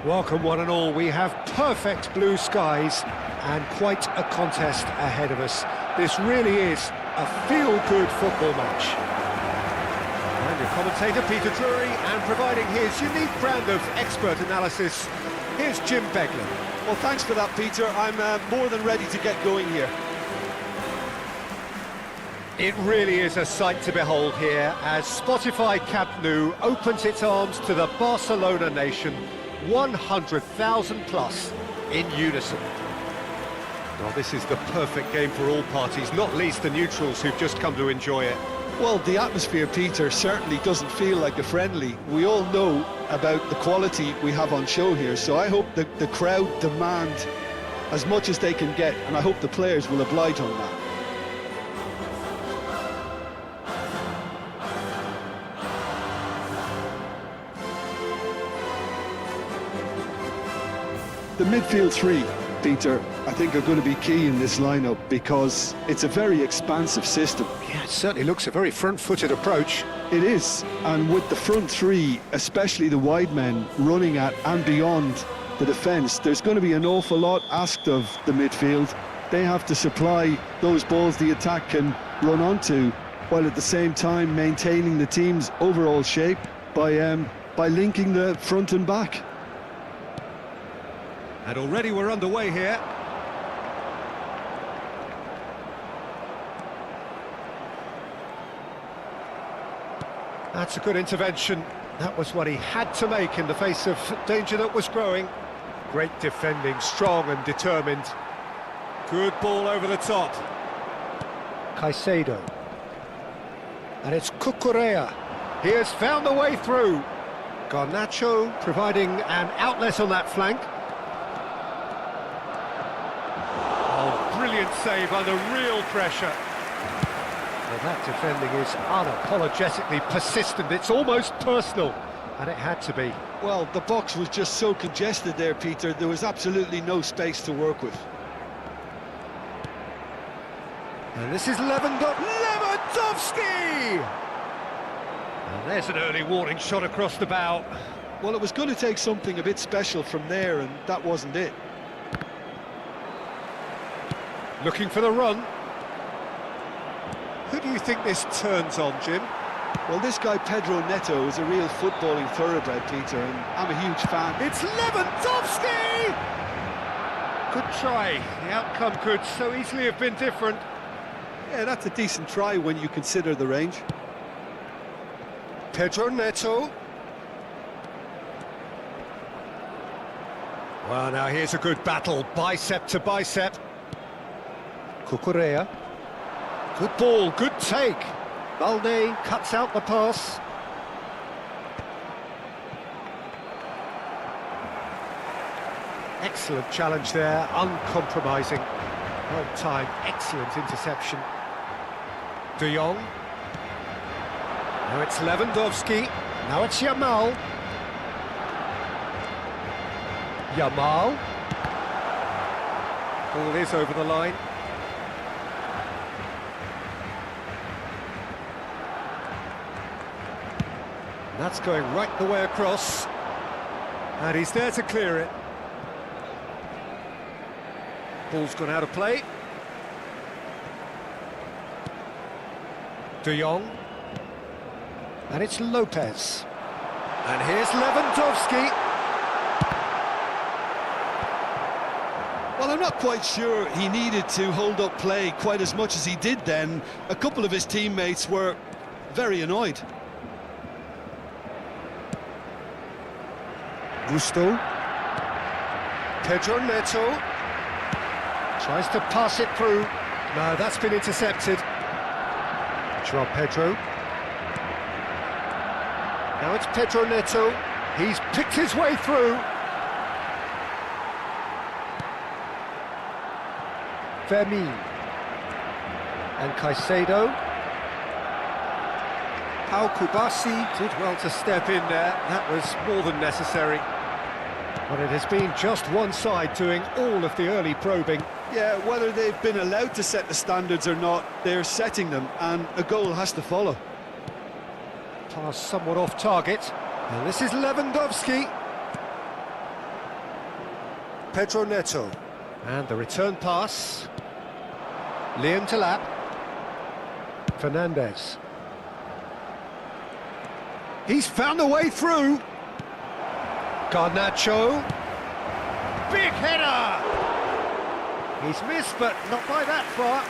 Welcome one and all. We have perfect blue skies and quite a contest ahead of us. This really is a feel-good football match. And your commentator Peter Drury, and providing his unique brand of expert analysis, here's Jim Begley. Well, thanks for that, Peter. I'm more than ready to get going here. It really is a sight to behold here as Spotify Camp Nou opens its arms to the Barcelona nation, 100,000 plus in unison. Well, this is the perfect game for all parties, not least the neutrals who've just come to enjoy it. Well, the atmosphere, Peter, certainly doesn't feel like a friendly. We all know about the quality we have on show here, so I hope that the crowd demand as much as they can get, and I hope the players will oblige on that. The midfield three, Peter, I think are going to be key in this lineup because it's a very expansive system. Yeah, it certainly looks a very front-footed approach. It is, and with the front three, especially the wide men, running at and beyond the defence, there's going to be an awful lot asked of the midfield. They have to supply those balls the attack can run onto, while at the same time maintaining the team's overall shape by linking the front and back. And already we're underway here. That's a good intervention. That was what he had to make in the face of danger that was growing. Great defending, strong and determined. Good ball over the top. Caicedo. And it's Cucurella. He has found the way through. Garnacho providing an outlet on that flank. Brilliant save under real pressure. Well, that defending is unapologetically persistent. It's almost personal, and it had to be. Well, the box was just so congested there, Peter. There was absolutely no space to work with. And this is Lewandowski! And there's an early warning shot across the bow. Well, it was going to take something a bit special from there, and that wasn't it. Looking for the run. Who do you think this turns on, Jim? Well, this guy Pedro Neto is a real footballing thoroughbred, Peter, and I'm a huge fan. It's Lewandowski! Good try. The outcome could so easily have been different. Yeah, that's a decent try when you consider the range. Pedro Neto. Well, now here's a good battle, bicep to bicep. Cucurella. Good ball, good take. Balde cuts out the pass. Excellent challenge there, uncompromising. Well timed, excellent interception. De Jong. Now it's Lewandowski. Now it's Yamal. Yamal. Ball is over the line. That's going right the way across. And he's there to clear it. Ball's gone out of play. De Jong. And it's Lopez. And here's Lewandowski. Well, I'm not quite sure he needed to hold up play quite as much as he did then. A couple of his teammates were very annoyed. Gusto. Pedro Neto. Tries to pass it through. No, that's been intercepted. Joao Pedro. Now it's Pedro Neto. He's picked his way through. Fermin. And Caicedo. Pau Kubasi did well to step in there. That was more than necessary. But it has been just one side doing all of the early probing. Yeah, whether they've been allowed to set the standards or not, they're setting them, and a goal has to follow. Pass somewhat off target. And this is Lewandowski. Pedro Neto. And the return pass. Liam Delap. Fernandez. He's found a way through. Garnacho. Big header! He's missed, but not by that far.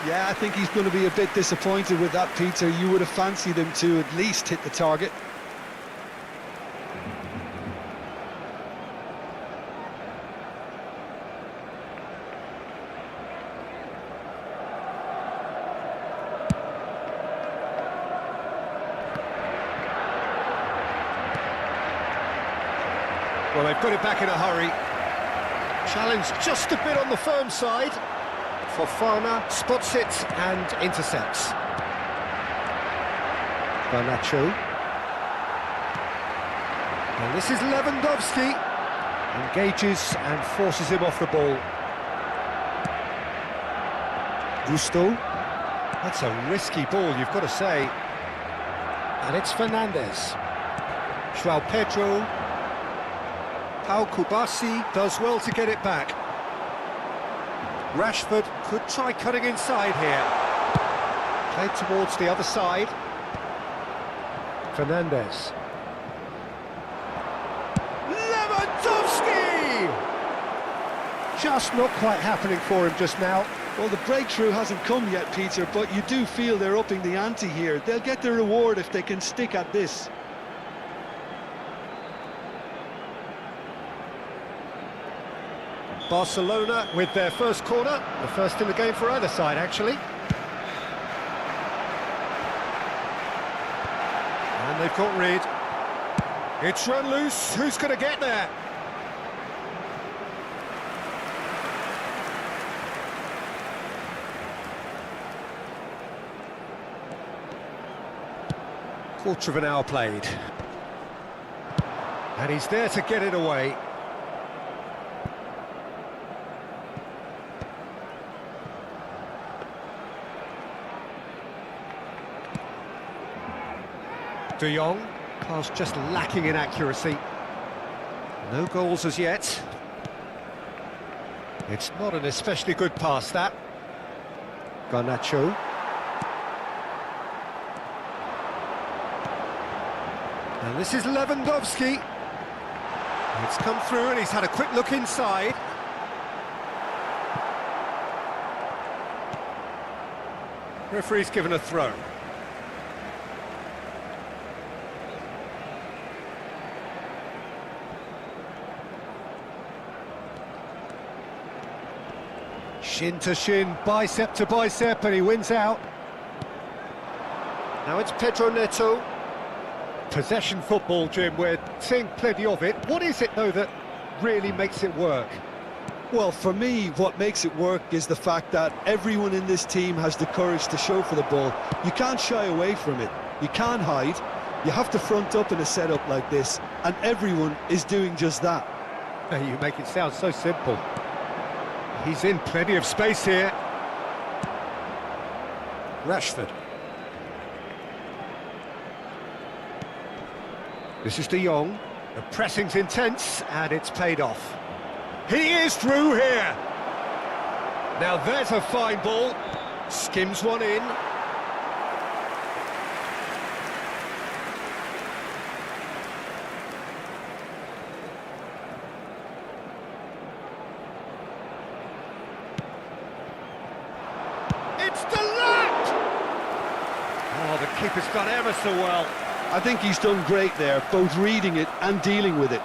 Yeah, I think he's going to be a bit disappointed with that, Peter. You would have fancied him to at least hit the target. Well, they've got it back in a hurry. Challenge just a bit on the firm side. Fofana spots it and intercepts. Garnacho. And this is Lewandowski. Engages and forces him off the ball. Gusto. That's a risky ball, you've got to say. And it's Fernandez. João Pedro. Pau Kubasi does well to get it back. Rashford could try cutting inside here. Played towards the other side. Fernandez. Lewandowski! Just not quite happening for him just now. Well, the breakthrough hasn't come yet, Peter, but you do feel they're upping the ante here. They'll get their reward if they can stick at this. Barcelona with their first corner, the first in the game for either side, actually. And they've got rid. It's run loose. Who's going to get there? Quarter of an hour played. And he's there to get it away. De Jong, pass just lacking in accuracy. No goals as yet. It's not an especially good pass, that. Garnacho. And this is Lewandowski. It's come through and he's had a quick look inside. Referee's given a throw. Shin to shin, bicep to bicep, and he wins out. Now it's Pedro Neto. Possession football, Jim, we're seeing plenty of it. What is it, though, that really makes it work? Well, for me, what makes it work is the fact that everyone in this team has the courage to show for the ball. You can't shy away from it. You can't hide. You have to front up in a setup like this, and everyone is doing just that. You make it sound so simple. He's in plenty of space here. Rashford. This is De Jong. The pressing's intense, and it's paid off. He is through here. Now there's a fine ball. Skims one in. It's Delap! Oh, the keeper's done ever so well. I think he's done great there, both reading it and dealing with it.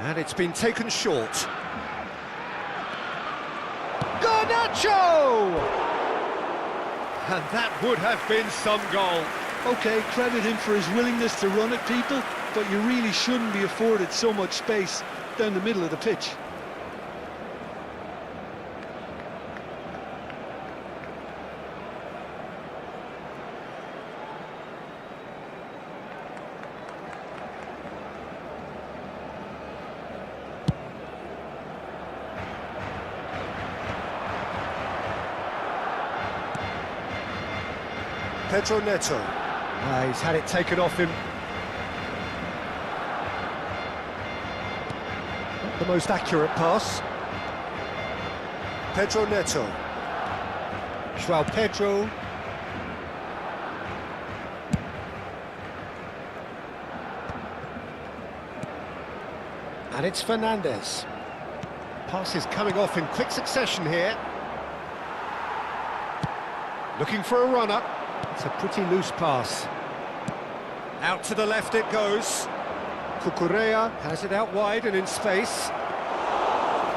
And it's been taken short. Garnacho! And that would have been some goal. OK, credit him for his willingness to run at people, but you really shouldn't be afforded so much space down the middle of the pitch. Pedro Neto. He's had it taken off him. Not the most accurate pass. Pedro Neto. João Pedro. And it's Fernandes. Pass is coming off in quick succession here. Looking for a runner. It's a pretty loose pass. Out to the left it goes. Cucurella has it out wide and in space.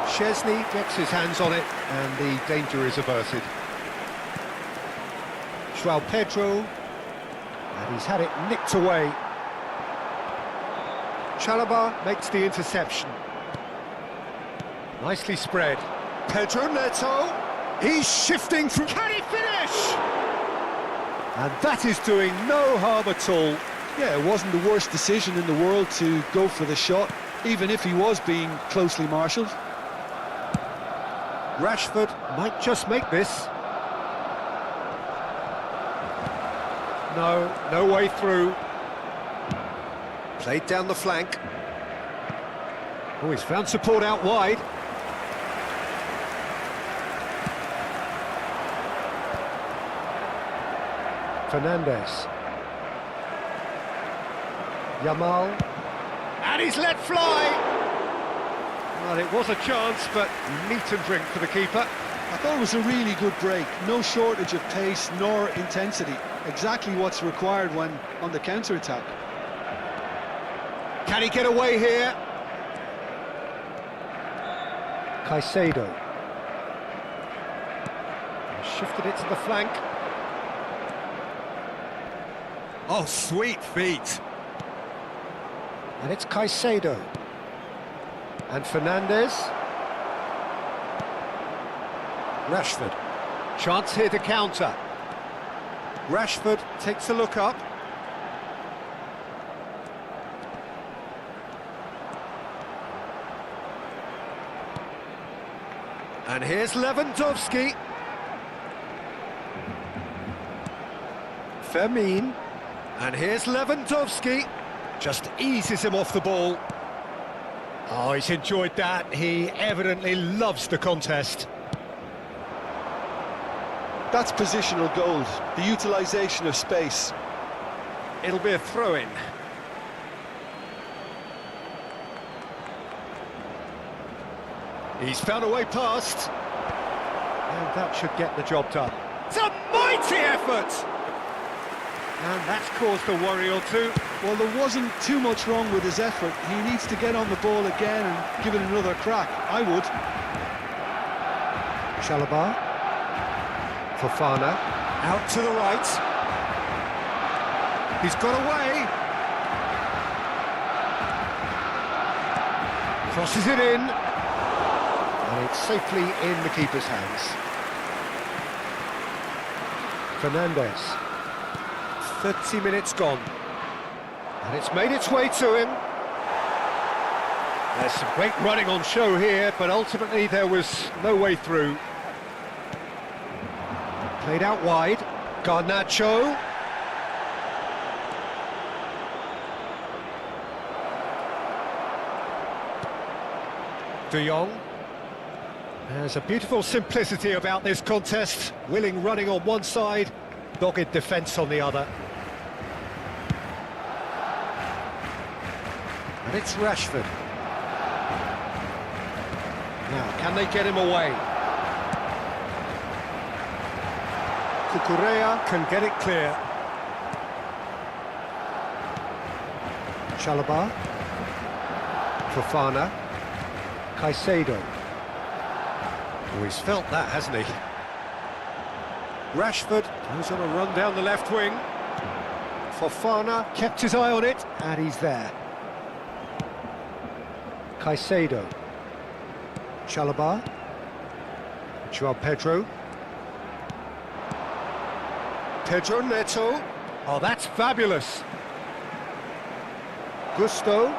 Szczesny gets his hands on it and the danger is averted. João Pedro. And he's had it nicked away. Chalobah makes the interception. Nicely spread. Pedro Neto. He's shifting through. Can he finish? And that is doing no harm at all. Yeah, it wasn't the worst decision in the world to go for the shot, even if he was being closely marshalled. Rashford might just make this. No way through. Played down the flank. Oh, he's found support out wide. Fernandes. Yamal. And he's let fly! Well, it was a chance, but meat and drink for the keeper. I thought it was a really good break. No shortage of pace nor intensity. Exactly what's required when on the counter-attack. Can he get away here? Caicedo. Shifted it to the flank. Oh, sweet feet. And it's Caicedo. And Fernandes. Rashford. Chance here to counter. Rashford takes a look up. And here's Lewandowski. Fermin. And here's Lewandowski. Just eases him off the ball. Oh, he's enjoyed that. He evidently loves the contest. That's positional gold, the utilisation of space. It'll be a throw-in. He's found a way past. And that should get the job done. It's a mighty effort! And that's caused a worry or two. Well, there wasn't too much wrong with his effort. He needs to get on the ball again and give it another crack. I would. Chalobah. Fofana. Out to the right. He's got away. Crosses it in. And it's safely in the keeper's hands. Fernandes. 30 minutes gone. And it's made its way to him. There's some great running on show here, but ultimately there was no way through. Played out wide. Garnacho. De Jong. There's a beautiful simplicity about this contest. Willing running on one side, dogged defence on the other. And it's Rashford. Now, can they get him away? Cucurella can get it clear. Chalobah. Fofana. Caicedo. Oh, he's felt that, hasn't he? Rashford goes on a run down the left wing. Fofana kept his eye on it, and he's there. Caicedo. Chalobah. João Pedro. Pedro Neto. Oh, that's fabulous. Gusto.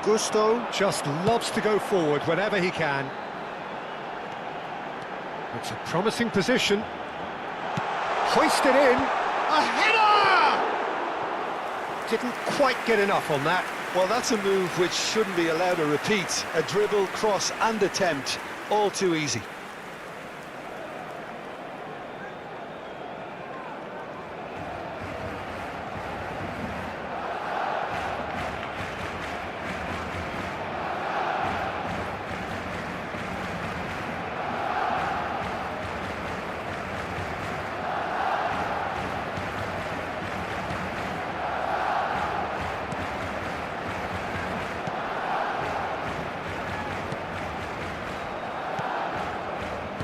Gusto just loves to go forward whenever he can. It's a promising position. Hoisted in. A header! Didn't quite get enough on that. Well, that's a move which shouldn't be allowed to repeat. A dribble, cross and attempt, all too easy.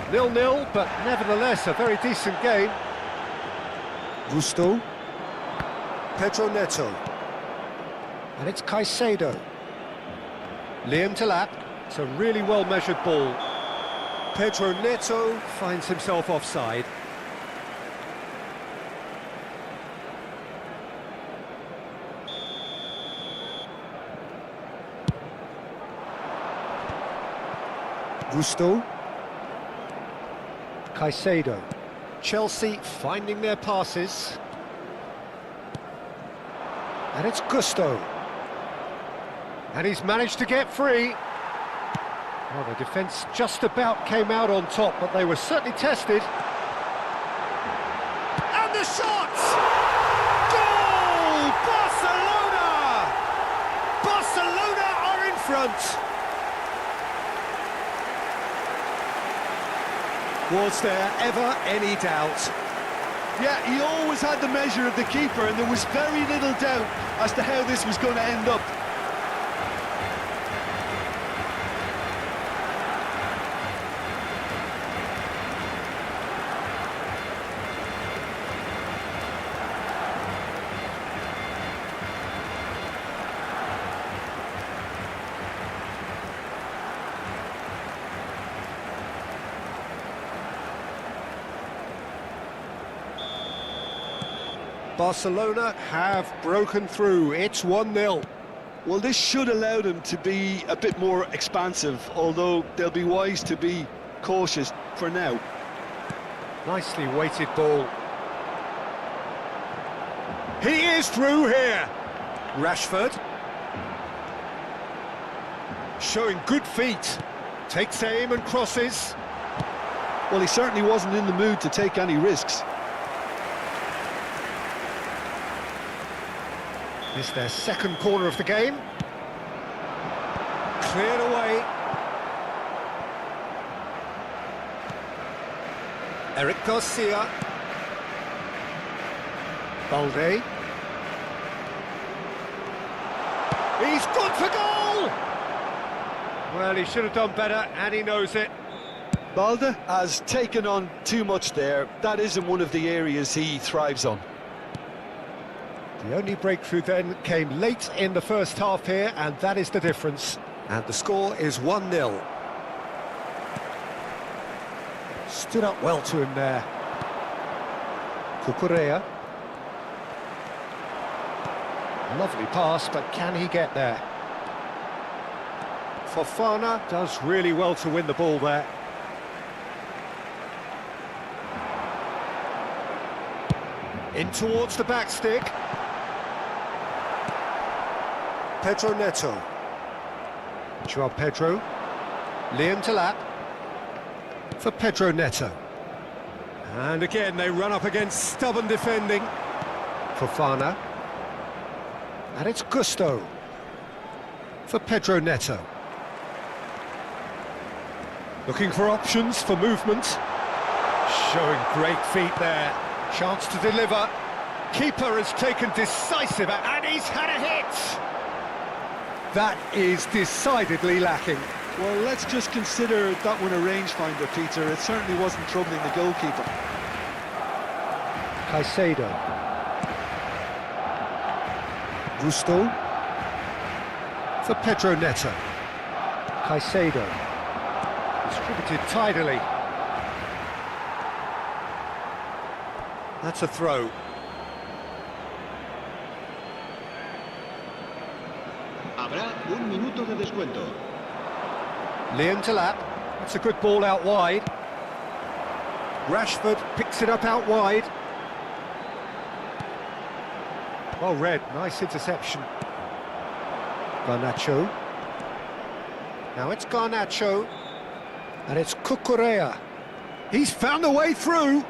Nil-nil, but nevertheless a very decent game. Gusto. Pedro Neto. And it's Caicedo. Liam Delap. It's a really well-measured ball. Pedro Neto finds himself offside. Gusto. Caicedo. Chelsea finding their passes. And it's Gusto. And he's managed to get free. Well, the defence just about came out on top, but they were certainly tested. And the shot! Goal! Barcelona! Barcelona are in front. Was there ever any doubt? Yeah, he always had the measure of the keeper, and there was very little doubt as to how this was going to end up. Barcelona have broken through. It's 1-0. Well, this should allow them to be a bit more expansive, although they'll be wise to be cautious for now. Nicely weighted ball. He is through here. Rashford. Showing good feet. Takes aim and crosses. Well, he certainly wasn't in the mood to take any risks. It's their second corner of the game. Cleared away. Eric Garcia. Balde. He's good for goal! Well, he should have done better, and he knows it. Balde has taken on too much there. That isn't one of the areas he thrives on. The only breakthrough then came late in the first half here, and that is the difference. And the score is 1-0. Stood up well to him there. Cucurella. Lovely pass, but can he get there? Fofana does really well to win the ball there. In towards the back stick. Pedro Neto. Joao Pedro. Liam Delap. For Pedro Neto. And again they run up against stubborn defending. Fofana. And it's Gusto. For Pedro Neto. Looking for options for movement. Showing great feet there. Chance to deliver. Keeper has taken decisive, and he's had a hit. That is decidedly lacking. Well, let's just consider that one a rangefinder, Peter. It certainly wasn't troubling the goalkeeper. Caicedo. Gusto. For Pedro Neto. Caicedo. Distributed tidily. That's a throw. Habrá un minuto de descuento. Liam Delap. That's a good ball out wide. Rashford picks it up out wide. Well read, nice interception. Garnacho. Now it's Garnacho. And it's Cucurella. He's found a way through.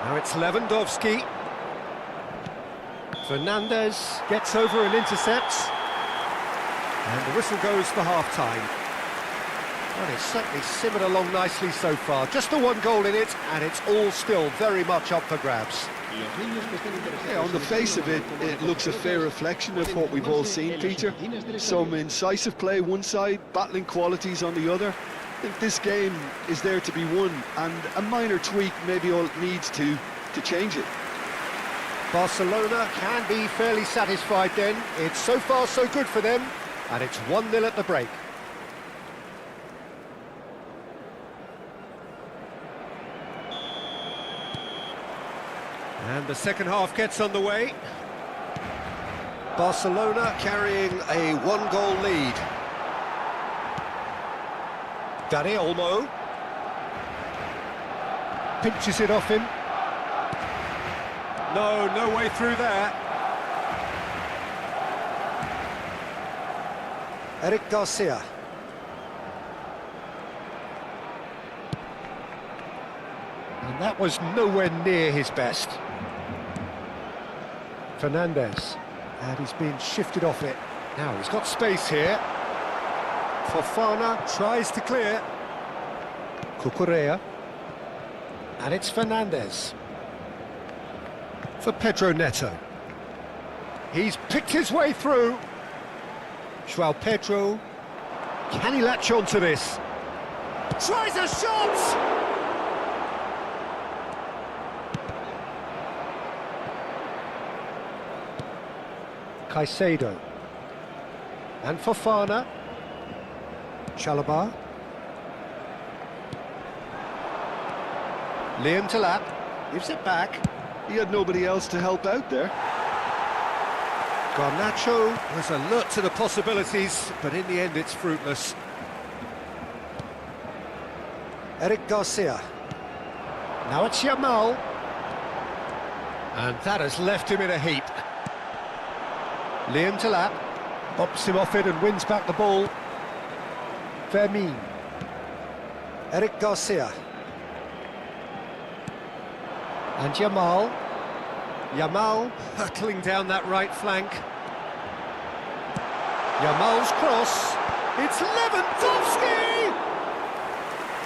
Now it's Lewandowski. Fernandez gets over and intercepts. And the whistle goes for half-time. Well, it's certainly simmered along nicely so far. Just the one goal in it, and it's all still very much up for grabs. Yeah, on the face of it, it looks a fair reflection of what we've all seen, Peter. Some incisive play one side, battling qualities on the other. I think this game is there to be won, and a minor tweak maybe all it needs to change it. Barcelona can be fairly satisfied then. It's so far so good for them, and it's 1-0 at the break. And the second half gets underway. Barcelona carrying a one-goal lead. Dani Olmo pinches it off him. No way through there. Eric Garcia. And that was nowhere near his best. Fernandez, and he's been shifted off it. Now he's got space here. Fofana tries to clear. Cucurella. And it's Fernandez. For Pedro Neto. He's picked his way through. João Pedro. Can he latch on to this? Tries a shot! Caicedo. And Fofana. Chalobah. Liam Delap gives it back. He had nobody else to help out there. Garnacho was alert to the possibilities, but in the end it's fruitless. Eric Garcia. Now it's Yamal. And that has left him in a heap. Liam Delap bops him off it and wins back the ball. Fermin. Eric Garcia. And Yamal. Yamal hurtling down that right flank. Yamal's cross. It's Lewandowski!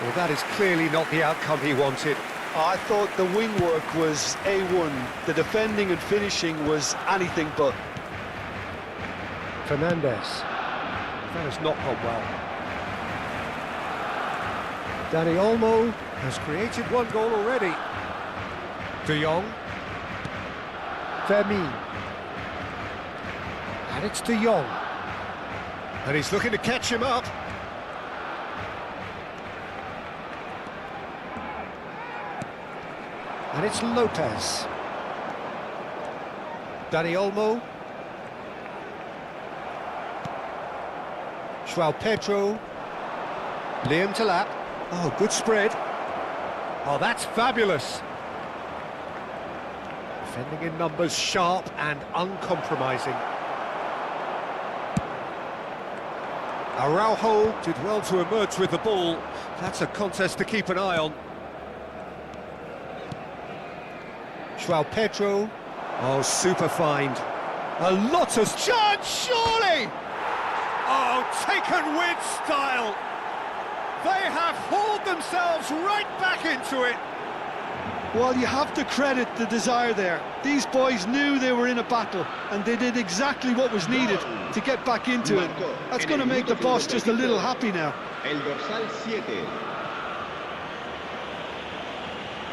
Well, that is clearly not the outcome he wanted. I thought the wing work was A1. The defending and finishing was anything but. Fernandez. That has not gone well. Dani Olmo has created one goal already. De Jong. Fermin. And it's De Jong. And he's looking to catch him up. And it's Lopez. Dani Olmo. João Pedro. Liam Delap. Oh, good spread. Oh, that's fabulous. Defending in numbers, sharp and uncompromising. Araujo did well to emerge with the ball. That's a contest to keep an eye on. João Pedro. Oh, super find. A lot of chance, surely! Oh, taken with style. They have hauled themselves right back into it. Well, you have to credit the desire there. These boys knew they were in a battle, and they did exactly what was needed to get back into it. That's going to make the boss just a little happy now. El dorsal 7.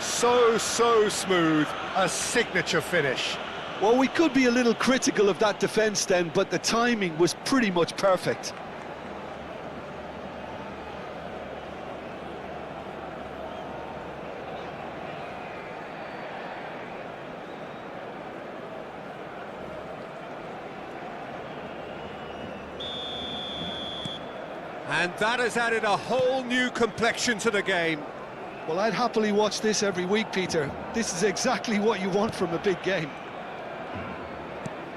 So smooth. A signature finish. Well, we could be a little critical of that defence then, but the timing was pretty much perfect. And that has added a whole new complexion to the game. Well, I'd happily watch this every week, Peter. This is exactly what you want from a big game.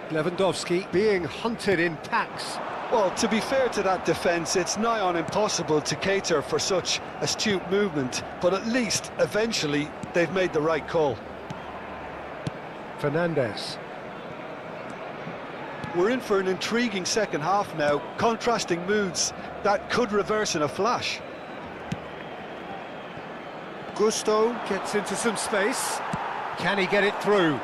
Lewandowski being hunted in packs. Well, to be fair to that defence, it's nigh on impossible to cater for such astute movement, but at least, eventually, they've made the right call. Fernandes. We're in for an intriguing second half now, contrasting moods that could reverse in a flash. Gusto gets into some space. Can he get it through?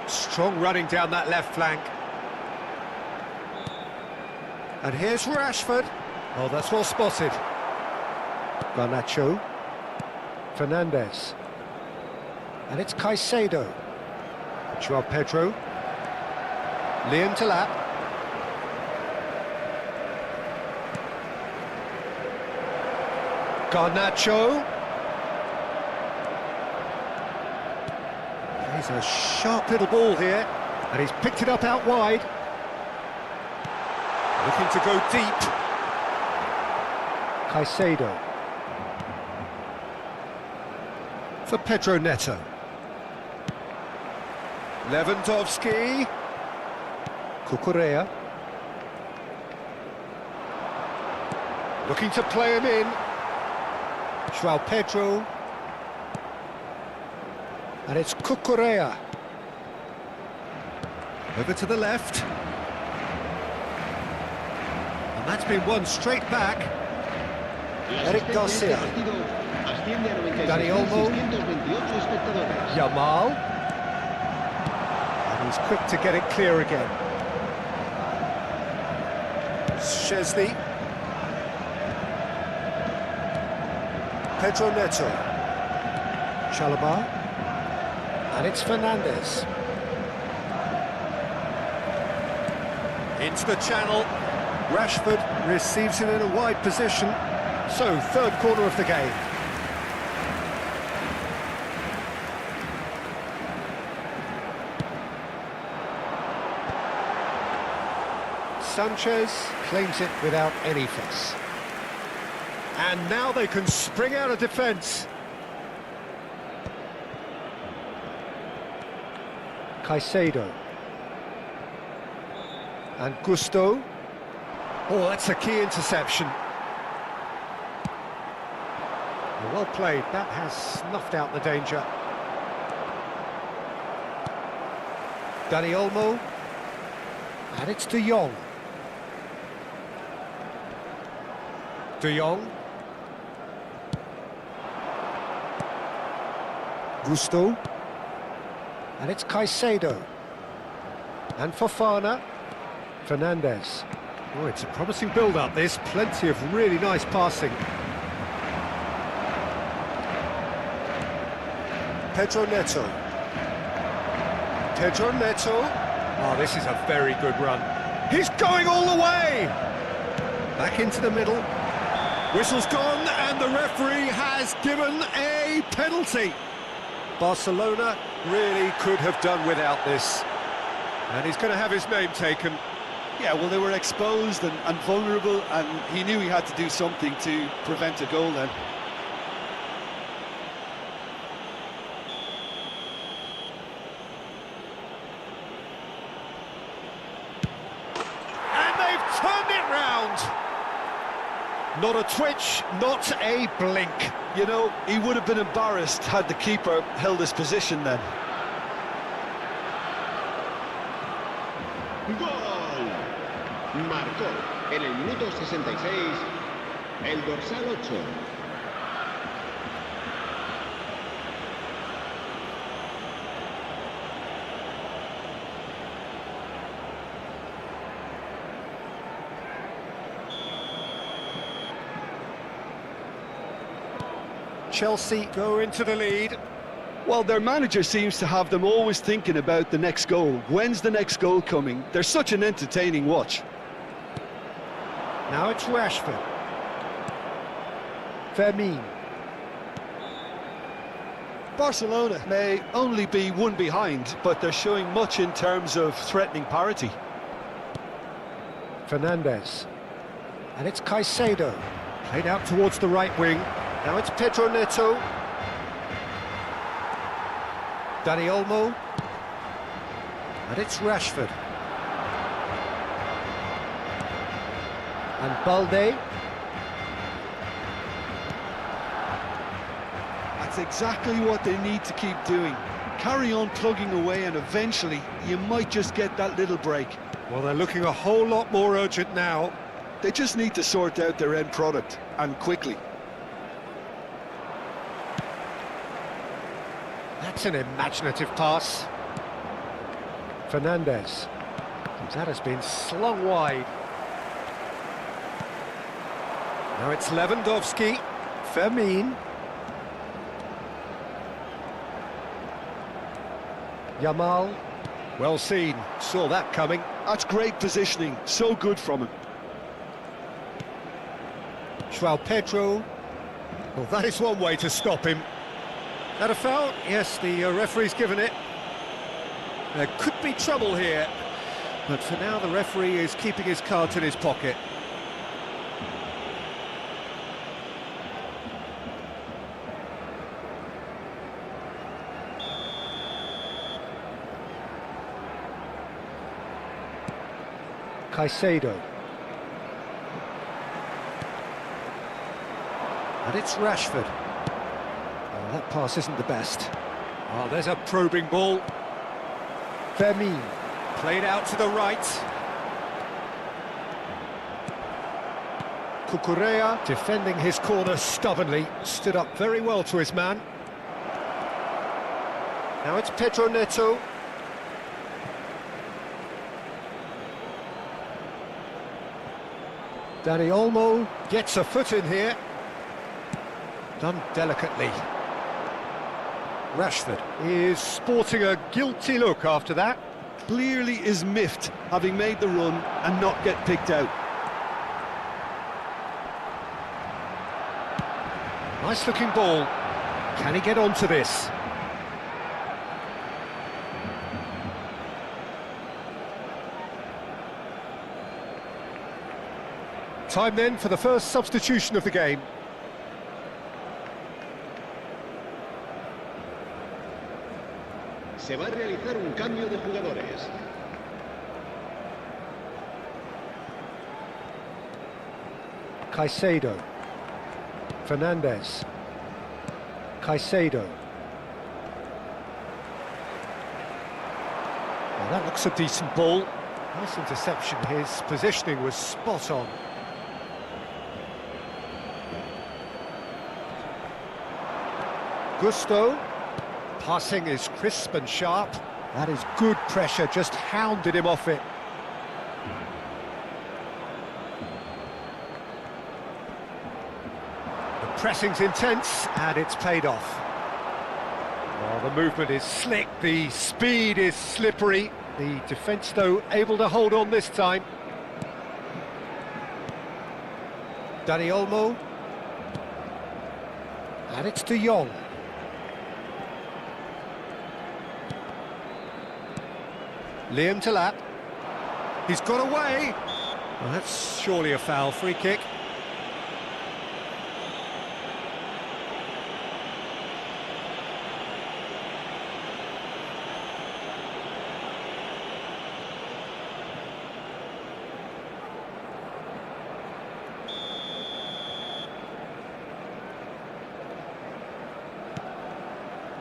Strong running down that left flank. And here's Rashford. Oh, that's well spotted. Garnacho. Fernandes. And it's Caicedo. Joao Pedro. Liam Talat. Garnacho. He's a sharp little ball here, and he's picked it up out wide. Looking to go deep. Caicedo. For Pedro Neto. Lewandowski. Cucurella. Looking to play him in. Joao Pedro. And it's Cucurella. Over to the left. And that's been won straight back. Eric Garcia. Dani Olmo. Yamal. And he's quick to get it clear again. Szczesny. Pedro Neto. Chalobah. And it's Fernandes. Into the channel. Rashford receives it in a wide position. So, third corner of the game. Sanchez claims it without any fuss. And now they can spring out of defence. Caicedo. And Gusto. Oh, that's a key interception. Well played, that has snuffed out the danger. Dani Olmo. And it's De Jong. De Jong. Gusto. And it's Caicedo. And Fofana. Fernandes. Oh, it's a promising build-up, this. Plenty of really nice passing. Pedro Neto. Pedro Neto. Oh, this is a very good run. He's going all the way! Back into the middle. Whistle's gone, and the referee has given a penalty. Barcelona really could have done without this. And he's going to have his name taken. Yeah, well, they were exposed and vulnerable, and he knew he had to do something to prevent a goal then. And they've turned it round. Not a twitch, not a blink. You know, he would have been embarrassed had the keeper held his position then. ¡Gol! Marcó en el minuto 66 el dorsal 8. Chelsea go into the lead. Well, their manager seems to have them always thinking about the next goal. When's the next goal coming? They're such an entertaining watch. Now it's Rashford. Fermin. Barcelona may only be one behind, but they're showing much in terms of threatening parity. Fernandes. And it's Caicedo. Played out towards the right wing. Now it's Pedro Neto. Dani Olmo. And it's Rashford. And Balde. That's exactly what they need to keep doing. Carry on plugging away and eventually you might just get that little break. Well, they're looking a whole lot more urgent now. They just need to sort out their end product, and quickly. That's an imaginative pass. Fernandes. That has been slung wide. Now it's Lewandowski. Fermin. Yamal. Well seen. Saw that coming. That's great positioning. So good from him. Joao Pedro. Well, that is one way to stop him. That a foul? Yes, the referee's given it. There could be trouble here, but for now the referee is keeping his cards in his pocket. Caicedo. And it's Rashford. Oh, that pass isn't the best. Oh, there's a probing ball. Fermin. Played out to the right. Cucurella, defending his corner stubbornly, stood up very well to his man. Now it's Pedro Neto. Dani Olmo gets a foot in here. Done delicately. Rashford is sporting a guilty look after that. Clearly is miffed, having made the run and not get picked out. Nice looking ball. Can he get onto this? Time then for the first substitution of the game. Se va a realizar un cambio de jugadores. Caicedo. Fernandes. Caicedo. Well, that looks a decent ball. Nice interception. His positioning was spot on. Gusto. Passing is crisp and sharp. That is good pressure, just hounded him off it. The pressing's intense, and it's paid off. Well, the movement is slick, the speed is slippery. The defence, though, able to hold on this time. Dani Olmo. And it's De Jong. Liam Delap. He's got away. Well, that's surely a foul. Free kick.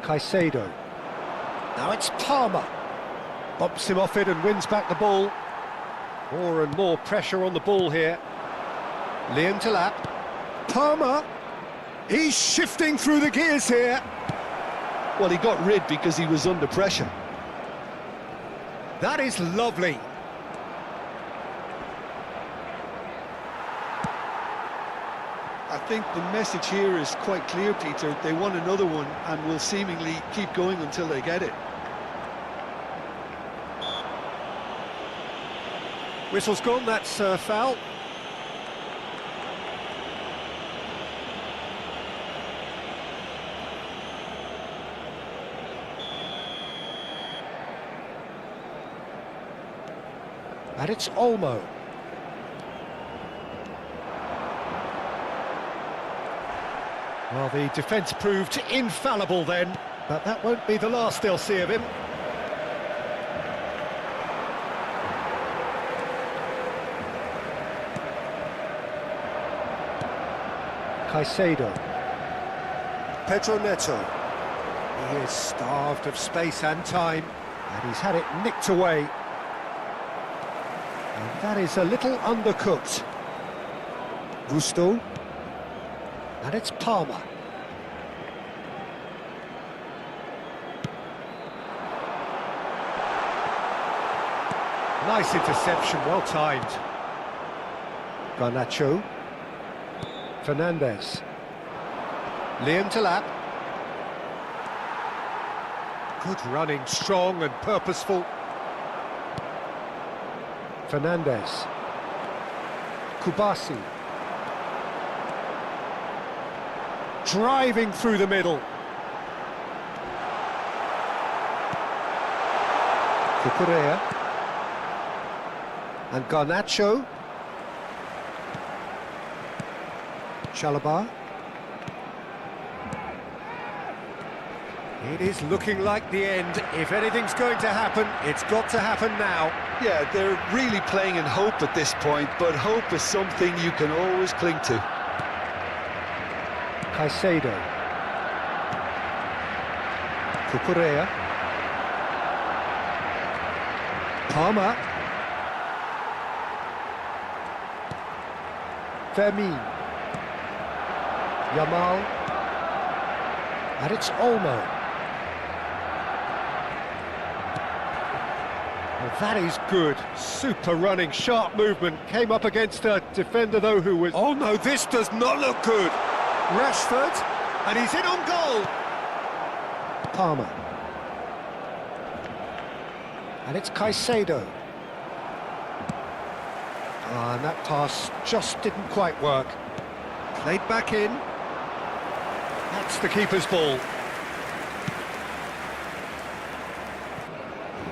Caicedo. Now it's Palmer. Bumps him off it and wins back the ball. More and more pressure on the ball here. Liam Delap. Palmer. He's shifting through the gears here. Well, he got rid because he was under pressure. That is lovely. I think the message here is quite clear, Peter. They want another one and will seemingly keep going until they get it. Whistle's gone, that's foul. And it's Olmo. Well, the defence proved infallible then, but that won't be the last they'll see of him. Caicedo. Pedro Neto. He is starved of space and time, and he's had it nicked away. And that is a little undercooked. Gusto. And it's Palmer. Nice interception, well timed. Garnacho. Fernandez. Liam Delap. Good running, strong and purposeful. Fernandez. Kubasi. Driving through the middle. Cucurella. And Garnacho. Chalobah. It is looking like the end. If anything's going to happen, it's got to happen now. Yeah, they're really playing in hope at this point, but hope is something you can always cling to. Caicedo. Cucurella. Palmer. Fermin. Yamal. And it's Olmo. Well, that is good. Super running, sharp movement. Came up against a defender, though, who was... Oh, no, this does not look good. Rashford, and he's in on goal. Palmer. And it's Caicedo. And that pass just didn't quite work. Played back in. That's the keeper's ball.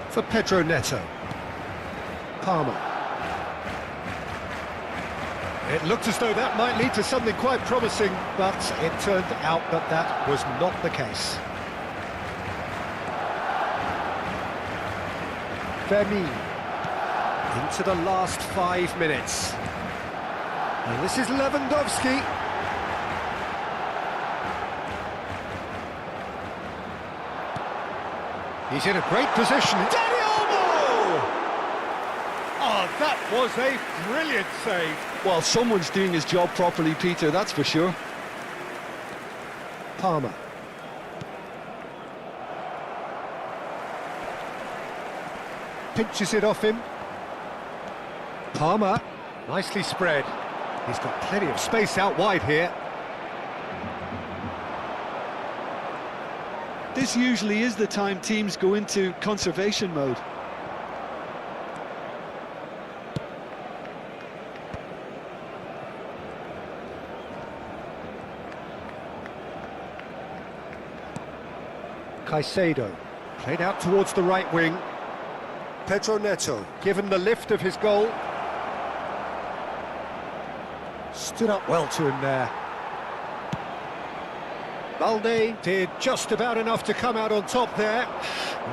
For Pedro Neto. Palmer. It looked as though that might lead to something quite promising, but it turned out that that was not the case. Fermin. Into the last 5 minutes. And this is Lewandowski. He's in a great position. Dani Olmo! Oh, that was a brilliant save. Well, someone's doing his job properly, Peter, that's for sure. Palmer. Pinches it off him. Palmer. Nicely spread. He's got plenty of space out wide here. This usually is the time teams go into conservation mode. Caicedo. Played out towards the right wing. Pedro Neto, given the lift of his goal. Stood up well to him there. Balde did just about enough to come out on top there.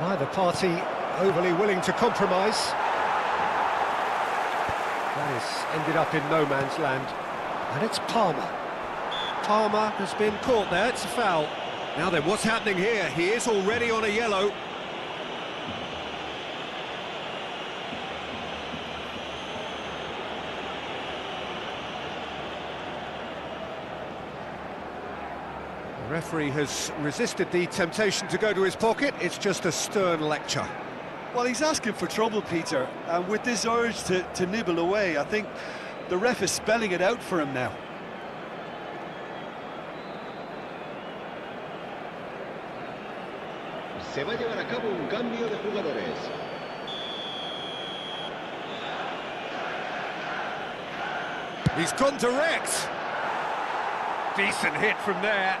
Neither party overly willing to compromise. That has ended up in no man's land. And it's Palmer. Palmer has been caught there, it's a foul. Now then, what's happening here? He is already on a yellow. The referee has resisted the temptation to go to his pocket. It's just a stern lecture. Well, he's asking for trouble, Peter, and with this urge to nibble away, I think the ref is spelling it out for him now. Se va a llevar a cabo un cambio de jugadores. He's gone direct. Decent hit from there.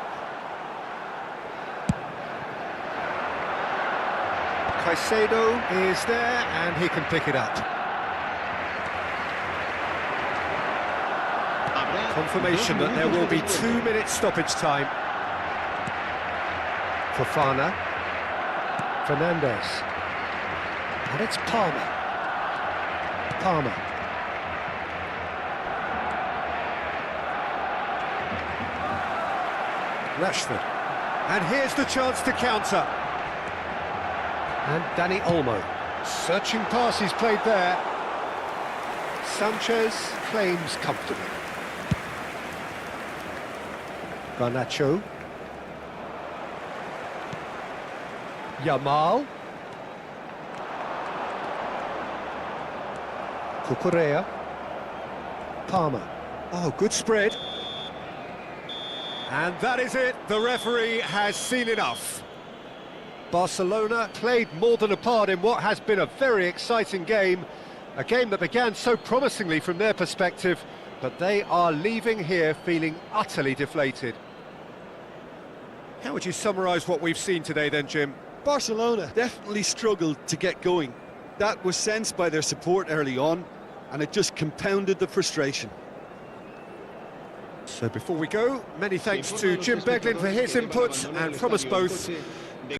Caicedo is there, and he can pick it up. Confirmation that there will be 2 minutes stoppage time. Fofana. Fernandez. And it's Palmer. Rashford. And here's the chance to counter. And Dani Olmo. Searching pass he's played there. Sanchez claims comfortably. Garnacho. Yamal. Cucurella. Palmer. Oh, good spread. And that is it. The referee has seen enough. Barcelona played more than a part in what has been a very exciting game. A game that began so promisingly from their perspective, but they are leaving here feeling utterly deflated. How would you summarise what we've seen today then, Jim? Barcelona definitely struggled to get going. That was sensed by their support early on, and it just compounded the frustration. So before we go, many thanks to Jim Beglin for his input, and from us both,